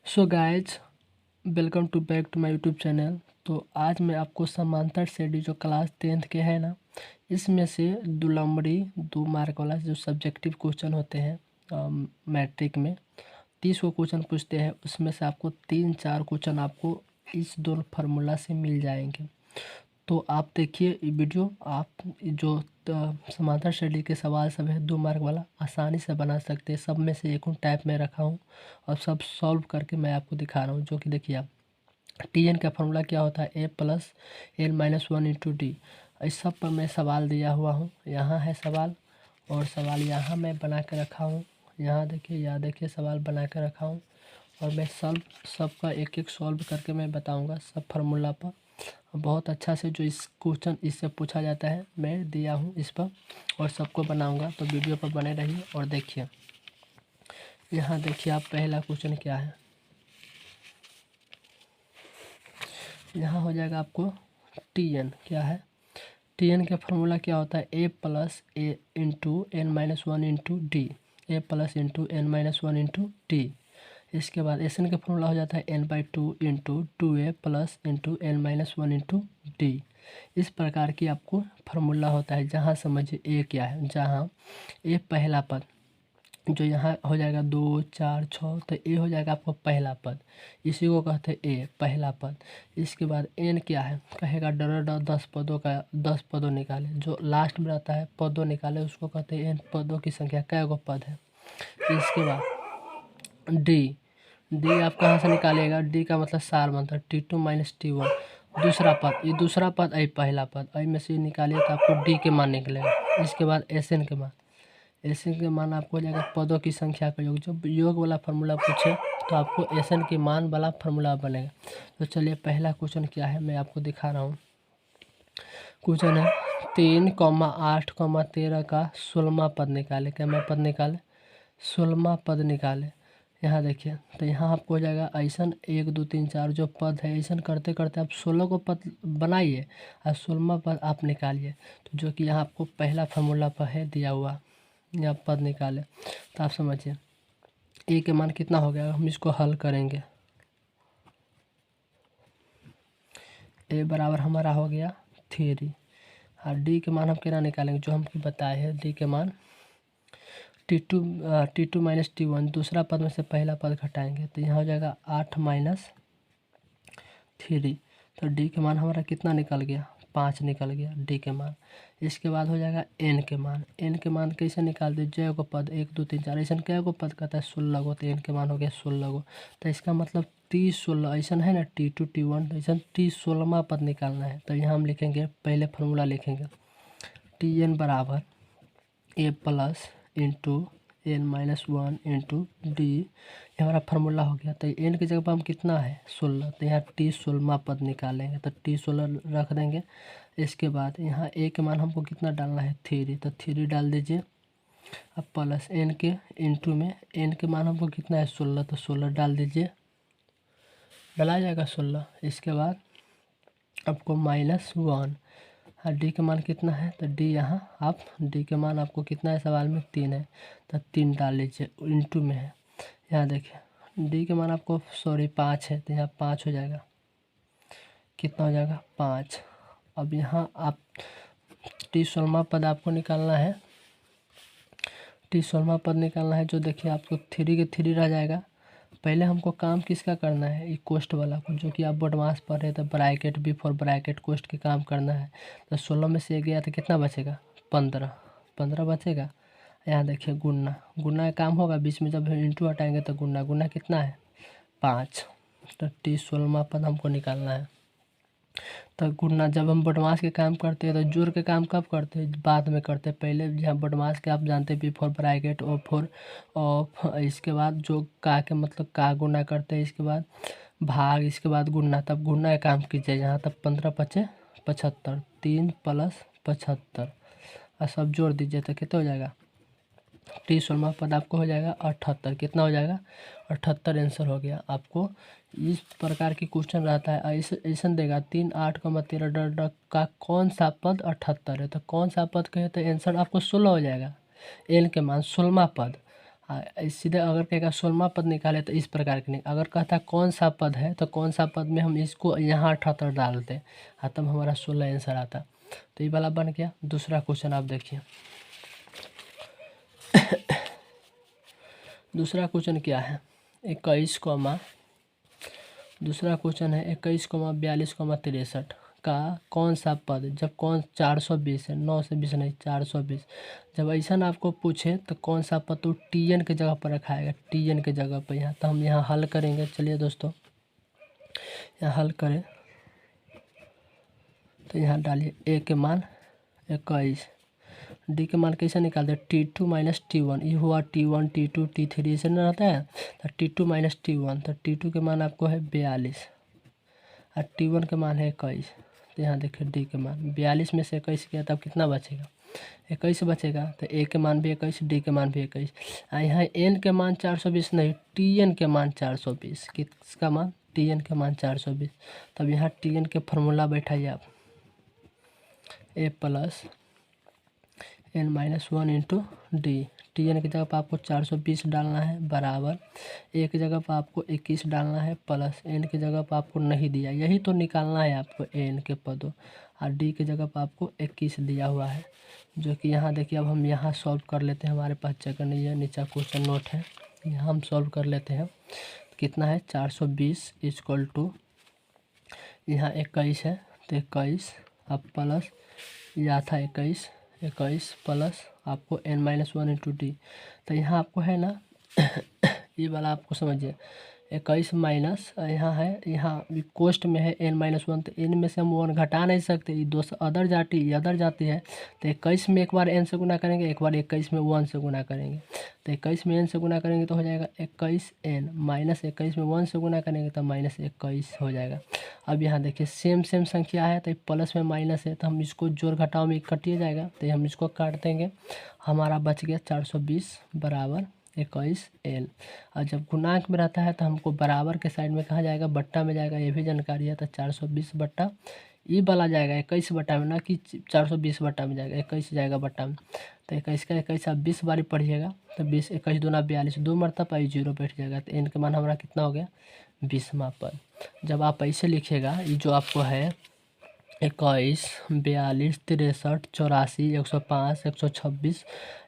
So guys, welcome to back to my YouTube channel. तो आज मैं आपको समांतर श्रेणी जो क्लास 10th के है ना, इसमें से दुलंबड़ी 2 मार्क वाला जो सब्जेक्टिव क्वेश्चन होते हैं मैट्रिक में 30 को क्वेश्चन पूछते हैं। उसमें से आपको 3-4 क्वेश्चन आपको इस दो फार्मूला से मिल जाएंगे। तो आप देखिए ये वीडियो, आप जो समांतर श्रेणी के सवाल सब है 2 मार्क वाला आसानी से बना सकते हैं। सब में से एक टाइप में रखा हूँ और सब सॉल्व करके मैं आपको दिखा रहा हूँ। जो कि देखिए आप Tn का फार्मूला क्या होता है, a+n-1 * d। इस सब पर मैं सवाल दिया हुआ हूँ। यहाँ है सवाल और सवाल यहाँ मैं बना के रखा हूँ। यहाँ देखिए सवाल बना के रखा हूँ और मैं सबका एक एक सॉल्व करके मैं बताऊँगा सब फार्मूला पर। बहुत अच्छा से जो इस क्वेश्चन इससे पूछा जाता है मैं दिया हूँ इस पर और सबको बनाऊँगा। तो वीडियो पर बने रहिए और देखिए। यहाँ देखिए आप पहला क्वेश्चन क्या है। यहाँ हो जाएगा आपको Tn क्या है। Tn का फार्मूला क्या होता है, a+a*n-1 * d। a+n-1 * d। इसके बाद Sn का फार्मूला हो जाता है n/2 * 2a + n-1 * d। इस प्रकार की आपको फार्मूला होता है। जहाँ समझिए a क्या है, जहाँ a पहला पद जो यहाँ हो जाएगा 2, 4, 6, तो ए हो जाएगा आपको पहला पद, इसी को कहते हैं ए पहला पद। इसके बाद एन क्या है, कहेगा डर 10 पदों निकाले। जो लास्ट में रहता है पदों निकाले उसको कहते हैं एन। पदों की संख्या कै गो पद है। इसके बाद डी आप कहाँ से निकालेगा, डी का मतलब सार बनता है T2 - T1 दूसरा पद। ये दूसरा पद आई पहला पद, आई में से निकालिए तो आपको डी के मान निकलेगा। इसके बाद एसएन के मान, एसएन के मान आपको हो जाएगा पदों की संख्या का योग। जब योग वाला फार्मूला पूछे तो आपको एसएन के मान वाला फार्मूला बनेगा। तो चलिए पहला क्वेश्चन क्या है मैं आपको दिखा रहा हूँ। क्वेश्चन है 3, 8, 13 का 16वां पद निकाले। क्या पद निकाले, 16वां पद निकाले। यहाँ देखिए तो यहाँ आपको हो जाएगा ऐसा 1, 2, 3, 4 जो पद है ऐसा करते करते आप 16 को पद बनाइए और 16वां पद आप निकालिए। तो जो कि यहाँ आपको पहला फार्मूला पर है दिया हुआ, यहाँ पद निकाले। तो आप समझिए ए के मान कितना हो गया, हम इसको हल करेंगे। ए बराबर हमारा हो गया 3 और डी के मान हम कितना निकालेंगे जो हमको बताए हैं। डी के मान T2 - T1 दूसरा पद में से पहला पद घटाएंगे तो यहाँ हो जाएगा 8 - 3। तो डी के मान हमारा कितना निकल गया, 5 निकल गया डी के मान। इसके बाद हो जाएगा एन के मान। एन के मान कैसे निकाल दे, जय को पद 1, 2, 3, 4 ऐसा कै गो पद कहता है 16 गो। तो एन के मान हो गया 16 गो। तो इसका मतलब 30 16 ऐसा है ना, T2 T1 ऐसा 30 16वां पद निकालना है। तो यहाँ हम लिखेंगे पहले फार्मूला लिखेंगे Tn बराबर a+n-1 * d। ये हमारा फार्मूला हो गया। तो एन की जगह पर हम कितना है 16, तो यहाँ T 16वां पद निकालेंगे तो T 16 रख देंगे। इसके बाद यहाँ ए के मान हमको कितना डालना है 3, तो 3 डाल दीजिए। अब प्लस एन के इंटू में एन के मान हमको कितना है 16, तो 16 डाल दीजिए, डाला जाएगा 16। इसके बाद आपको -1 और डी के मान कितना है, तो डी यहाँ आप डी के मान आपको कितना है सवाल में 3 है, तो 3 डाल लीजिए इंटू में है। यहाँ देखिए डी के मान आपको 5 है, तो यहाँ 5 हो जाएगा। कितना हो जाएगा 5। अब यहाँ आप T 16वां पद आपको निकालना है। T 16वां पद निकालना है जो देखिए आपको 3 के 3 रह जाएगा। पहले हमको काम किसका करना है, ये कोष्ट वाला को, जो कि आप बॉडमास पढ़ रहे थे ब्रैकेट बिफोर ब्रैकेट कोष्ट के काम करना है। तो 16 में से गया तो कितना बचेगा 15 बचेगा। यहाँ देखिए गुणा का काम होगा, बीच में जब इंटू हटाएंगे तो गुणा कितना है 5। तो T 16वां पद हमको निकालना है। तो गुणा जब हम बदमाश के काम करते हैं तो जोड़ के काम कब करते हैं, बाद में करते हैं। पहले जहाँ बदमाश के आप जानते हैं बिफोर ब्रैकेट और फोर ऑफ, इसके बाद जो का के मतलब का गुणा करते हैं, इसके बाद भाग, इसके बाद गुणा, तब गुणा का काम कीजिए। यहाँ तब 15 × 5 = 75, 3 + 75 और सब जोड़ दीजिए तो कितना हो जाएगा T 16वां पद आपको हो जाएगा 78। कितना हो जाएगा 78 आंसर हो गया। आपको इस प्रकार की क्वेश्चन रहता है ऐसा देगा 3, 8, 13 का कौन सा पद 78 है, तो कौन सा पद कहे तो आंसर आपको 16 हो जाएगा। एन के मान 16वां पद सीधे अगर कहेगा 16वां पद निकाले तो इस प्रकार के नहीं, अगर कहता कौन सा पद है तो कौन सा पद में हम इसको यहाँ 78 डालते, तब हमारा 16 आंसर आता। तो ये वाला बन गया। दूसरा क्वेश्चन आप देखिए। दूसरा क्वेश्चन क्या है, 21 कॉमा, दूसरा क्वेश्चन है 21,42,63 का कौन सा पद जब कौन 420 है, 9 से 20 नहीं 420, जब ऐसा ना आपको पूछे तो कौन सा पद तो टी एन के जगह पर रखाएगा, टी एन के जगह पर। यहाँ तो हम यहाँ हल करेंगे। चलिए दोस्तों यहाँ हल करें तो यहाँ डालिए ए के मान 21, डी के मान कैसे निकालते हैं, T2 माइनस T1, ये हुआ T1 T2 T3 ऐसे ना रहता है, तो T2 माइनस T1, तो T2 के मान आपको है 42 और T1 के मान है 21। तो यहाँ देखिए डी के मान 42 में से 21 किया तब कितना बचेगा, 21 बचेगा। तो ए के मान भी 21, डी के मान भी 21। यहाँ एन के मान 420 नहीं, टी एन के मान 420, किसका मान, टी एन के मान 420। तब यहाँ टी एन के फार्मूला बैठाइए आप, A plus N minus 1 into D. T N की जगह पर आपको 420 डालना है बराबर, ए की जगह पर आपको 21 डालना है प्लस एन की जगह पर आपको नहीं दिया, यही तो निकालना है आपको एन के पदों, और डी की जगह पर आपको 21 दिया हुआ है, जो कि यहाँ देखिए। अब हम यहाँ सॉल्व कर लेते हैं, हमारे पास जगह नहीं है, नीचे क्वेश्चन नोट है, यहाँ हम सॉल्व कर लेते हैं। कितना है 420 इक्वल टू यहाँ 21 है तो 21 अब प्लस यह था 21 प्लस आपको n माइनस 1 इंटू डी। तो यहाँ आपको है ना ये वाला आपको समझिए, 21 माइनस यहाँ है, यहाँ कोष्ट में है n माइनस 1, तो n में से हम 1 घटा नहीं सकते, ये दो अदर जाती है। तो 21 में एक बार n से गुना करेंगे, एक बार 21 में 1 से गुना करेंगे। तो 21 में n से गुना करेंगे तो हो जाएगा 21n, माइनस 21 में 1 से गुना करेंगे तो माइनस 21 हो जाएगा। अब यहाँ देखिए सेम संख्या है तो प्लस में माइनस है, तो हम इसको जोड़ घटाव में कटिए जाएगा, तो हम इसको काट देंगे, हमारा बच गया 420 बराबर 21n। और जब गुणांक में रहता है तो हमको बराबर के साइड में कहा जाएगा, बट्टा में जाएगा, ये भी जानकारी है। तो 420 बट्टा ये वाला जाएगा 21 बट्टा में, ना कि 420 बट्टा में जाएगा, 21 जाएगा बट्टा में। तो 21 का 21 आप 20 बारी पढ़िएगा, तो 20 21 दूना 42, 2 मरतबा 0 बैठ जाएगा। तो n का मान हमारा कितना हो गया 20वां पद। जब आप ऐसे लिखिएगा, ये जो आपको है 21 42 63 84 105 126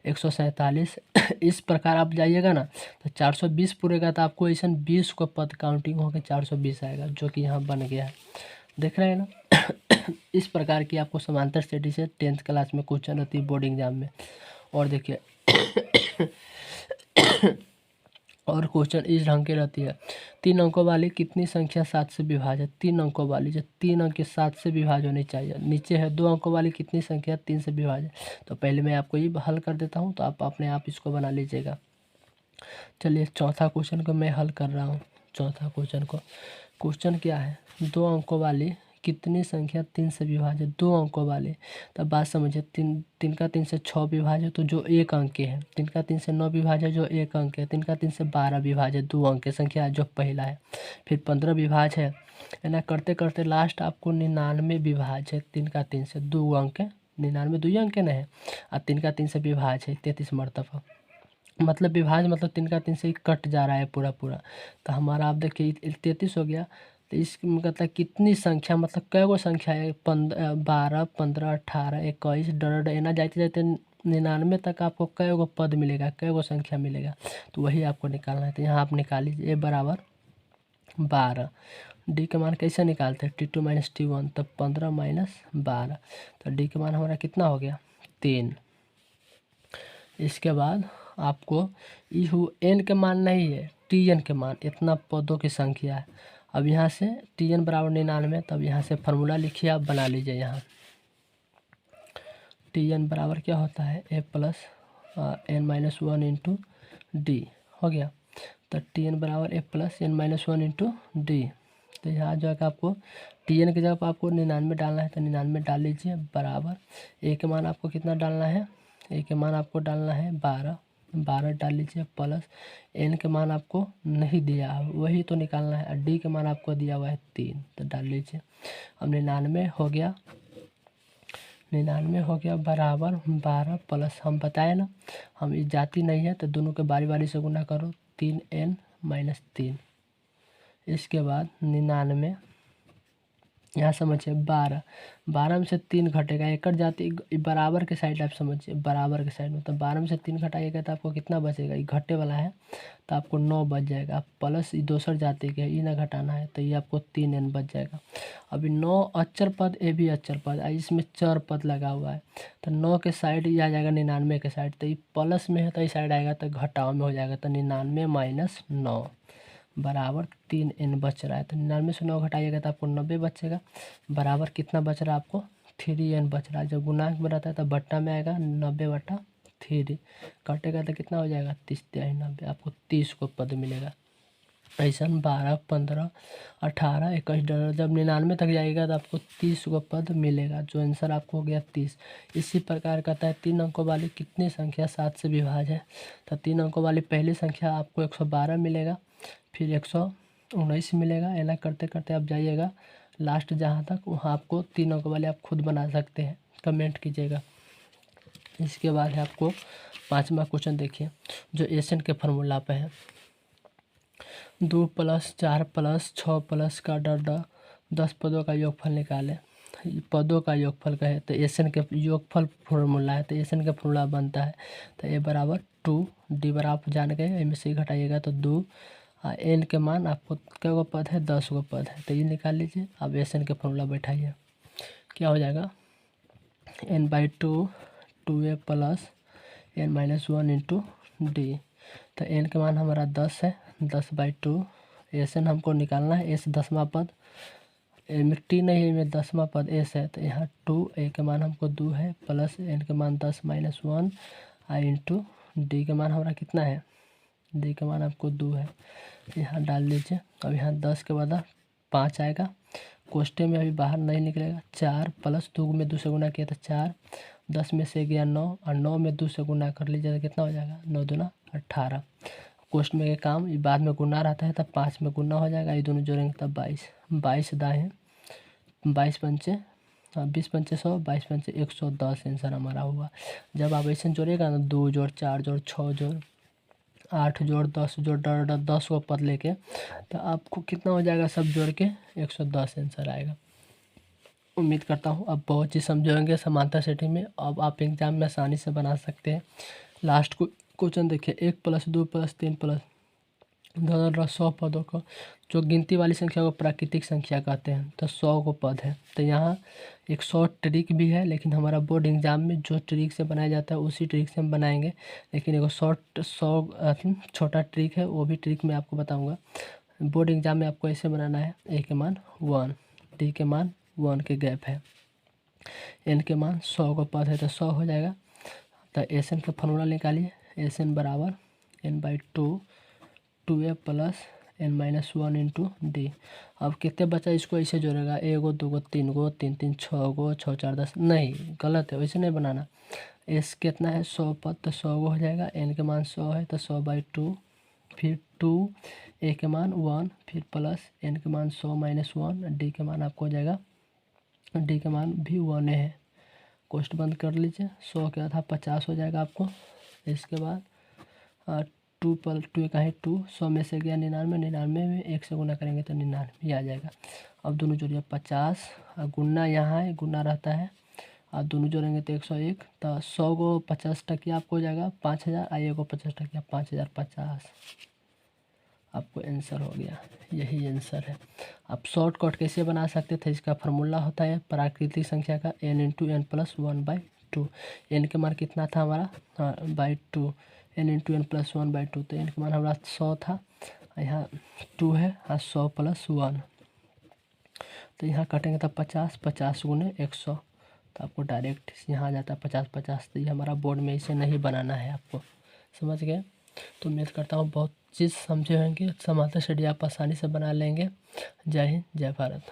147 इस प्रकार आप जाइएगा ना, तो 420 पूरेगा तो आपको ऐसा 20 को पद काउंटिंग होकर 420 आएगा, जो कि यहाँ बन गया है। देख रहे हैं ना इस प्रकार की आपको समांतर स्टडी से 10th क्लास में क्वेश्चन होती है बोर्ड एग्जाम में। और देखिए और क्वेश्चन इस ढंग के रहती है, 3 अंकों वाली कितनी संख्या 7 से विभाजित, 3 अंकों वाली जो 3 अंक के 7 से विभाज्य होनी चाहिए। नीचे है 2 अंकों वाली कितनी संख्या 3 से विभाजित। तो पहले मैं आपको ये हल कर देता हूँ, तो आप अपने आप इसको बना लीजिएगा। चलिए चौथा क्वेश्चन को मैं हल कर रहा हूँ। चौथा क्वेश्चन को, क्वेश्चन क्या है, 2 अंकों वाली कितनी संख्या 3 से विभाजित, 2 अंकों वाले। तब बात समझिए, 3 का 3 से 6 विभाजित तो जो 1 अंक के है, 3 का 3 से 9 विभाजित जो 1 अंक है, 3 का 3 से 12 विभाजित 2 अंक की संख्या जो पहला है, फिर 15 विभाज्य है ना, करते करते लास्ट आपको 99 विभाज्य 3 का 3 से 2 अंक है, 99 2 अंक ना है, और 3 का 3 से विभाज्य 33 मरतबा, मतलब विभाज्य मतलब 3 का 3 से ही कट जा रहा है पूरा। तो हमारा आप देखिए 33 हो गया। तो इसका मतलब कितनी संख्या, मतलब कै गो संख्या है, 12 15 18 21 डर एना जाते जाते 99 तक आपको कै गो पद मिलेगा, कै गो संख्या मिलेगा, तो वही आपको निकालना है। तो यहाँ आप निकाल लीजिए, ए बराबर 12। डी का मान कैसे निकालते हैं, T2 माइनस T1, तब 15 माइनस 12, तो डी का मान हमारा कितना हो गया 3। इसके बाद आपको एन के मान नहीं है, टी एन के मान, इतना पदों की संख्या है। अब यहाँ से टी एन बराबर 99, तब यहाँ से फार्मूला लिखिए, आप बना लीजिए। यहाँ टी एन बराबर क्या होता है, A plus N minus 1 into D हो गया। तो टी एन बराबर A plus N minus 1 into D. तो यहाँ जो है आपको टी एन की जगह पर आपको 99 डालना है, तो 99 डाल लीजिए बराबर, ए के मान आपको कितना डालना है, ए के मान आपको डालना है 12 डाल लीजिए, प्लस एन के मान आपको नहीं दिया है वही तो निकालना है, और डी के मान आपको दिया हुआ है 3, तो डाल लीजिए। अब 99 हो गया 99 हो गया बराबर 12 प्लस, हम बताए ना हम इस जाति नहीं है तो दोनों के बारी बारी से गुना करो, 3n-3। इसके बाद 99 यहाँ समझिए 12 में से 3 घटेगा, एकड़ जाति बराबर के साइड आप समझिए, बराबर के साइड मतलब 12 में से 3 घटाइएगा तो आपको कितना बचेगा, ये घटे वाला है तो आपको 9 बच जाएगा, प्लस ये दूसर जाति के है ये ना घटाना है तो ये आपको 3n बच जाएगा। अभी 9 अचर पद, ये भी अचर पद, इसमें चर पद लगा हुआ है तो 9 के साइड ये आ जाएगा 99 के साइड, तो ये प्लस में है तो इस साइड आएगा तो घटाव में हो जाएगा, तो 99 - 9 बराबर 3n बच रहा है, तो 99 से 9 घटाइएगा तो आपको 90 बचेगा, बराबर कितना बच रहा है आपको 3n बच रहा है। जब गुणांक में रहता है तो बट्टा में आएगा 90/3, काटेगा तो कितना हो जाएगा 30×90, आपको 30 को पद मिलेगा। ऐसा 12, 15, 18, 21 डॉलर जब 99 तक जाएगा तो आपको 30 को पद मिलेगा, जो आंसर आपको हो गया 30। इसी प्रकार कहता है 3 अंकों वाली कितनी संख्या 7 से विभाज्य है, तो 3 अंकों वाली पहली संख्या आपको 112 मिलेगा, फिर 119 मिलेगा, ऐसा करते करते आप जाइएगा लास्ट जहाँ तक, वहाँ आपको 3 अंकों वाले आप खुद बना सकते हैं, कमेंट कीजिएगा। इसके बाद है आपको 5वां क्वेश्चन देखिए जो एशन के फार्मूला पे है। 2 + 4 + 6 + का डर 10 पदों का योगफल निकाले। पदों का योगफल कहे तो एशन के योगफल फॉर्मूला है, तो एशन का फॉर्मूला बनता है तो ए बराबर 2, डी बराबर आप जान गए, इनमें से घटाइएगा तो 2, एन के मान आपको क्या गो पद है 10 गो पद है, तो ये निकाल लीजिए। अब एशन के फॉर्मूला बैठाइए, क्या हो जाएगा n/2 2a + n - 1 × d, तो एन के मान हमारा 10 है, 10/2, एन हमको निकालना है, एस 10वां पद, इनमें टी नहीं है, इनमें 10वां पद एस है, तो यहाँ 2 ए के मान हमको 2 है, प्लस एन के मान 10 - 1 × डी के मान हमारा कितना है, डी का मान आपको 2 है, यहाँ डाल दीजिए। अब यहाँ 10 के बाद 5 आएगा, कोष्टे में अभी बाहर नहीं निकलेगा, 4 + 2 में 2 से गुना किया तो 4, 10 में से गया 9 और 9 में 2 से गुना कर लीजिए तो कितना हो जाएगा 9 दूना 18। कोष्ट में के काम ये बाद में गुना रहता है तब 5 में गुना हो जाएगा, ये दोनों जोड़ेंगे तब 22 दाएँ 22 पंचे 20 पंचे 100, 22 पंचे 110 आंसर हमारा हुआ। जब आप ऐसे जोड़िएगा ना 2 जोड़ 4 जोड़ 6 जोड़ 8 जोड़ 10 जोड़ 10 को पद लेके तो आपको कितना हो जाएगा सब जोड़ के 110 आंसर आएगा। उम्मीद करता हूँ आप बहुत चीज़ समझे होंगे समांतर सेटिंग में, अब आप एग्जाम में आसानी से बना सकते हैं। लास्ट क्वेश्चन देखिए 1 + 2 + 3 + 100 पदों को, जो गिनती वाली संख्या को प्राकृतिक संख्या कहते हैं, तो 100 को पद है, तो यहाँ एक शॉर्ट ट्रिक भी है, लेकिन हमारा बोर्ड एग्जाम में जो ट्रिक से बनाया जाता है उसी ट्रिक से हम बनाएंगे, लेकिन एक शॉर्ट 100 छोटा ट्रिक है, वो भी ट्रिक मैं आपको बताऊंगा। बोर्ड एग्जाम में आपको ऐसे बनाना है, ए के मान 1, डी के मान 1 के गैप है, एन के मान 100 को पद है तो 100 हो जाएगा। तो एस एन का फॉर्मूला निकालिए, एस एन बराबर n/2 2a + n - 1 × d। अब कितने बचा इसको ऐसे जोड़ेगा, 1 गो 2 गो 3 गो 3 3 6 गो 6 4 10, नहीं गलत है, वैसे नहीं बनाना। एस कितना है 100 पद तो 100 गो हो जाएगा, एन के मान 100 है तो 100/2, फिर 2 ए के मान 1, फिर प्लस एन के मान 100 - 1, डी के मान आपको हो जाएगा, डी के मान भी 1 है। कोष्ट बंद कर लीजिए, 100 के आधा 50 हो जाएगा आपको। इसके बाद 2 का है 2, 100 में से गया 99, 99 में 1 से गुना करेंगे तो 99 आ जाएगा। अब दोनों जोड़िए 50, गुना यहाँ है गुना रहता है, और दोनों जोड़ेंगे तो 101, तो 100 को 50 टकिया आपको हो जाएगा 5000, आइए को 50 टकिया 5050, आपको आंसर हो गया, यही आंसर है। आप शॉर्टकट कैसे बना सकते थे, इसका फार्मूला होता है प्राकृतिक संख्या का n × n + 1/2, एन के मान कितना था हमारा /2, n × n + 1/2, तो एन के मान हमारा 100 था, यहाँ 2 है, हाँ 100 + 1, तो यहाँ कटेंगे तब 50 50 × 100, तो आपको डायरेक्ट यहाँ आ जाता है 50 50, तो ये हमारा बोर्ड में इसे नहीं बनाना है, आपको समझ गए। तो उम्मीद करता हूँ बहुत चीज़ समझे होंगे, समांतर स्टडी आप आसानी से बना लेंगे। जय हिंद, जय भारत।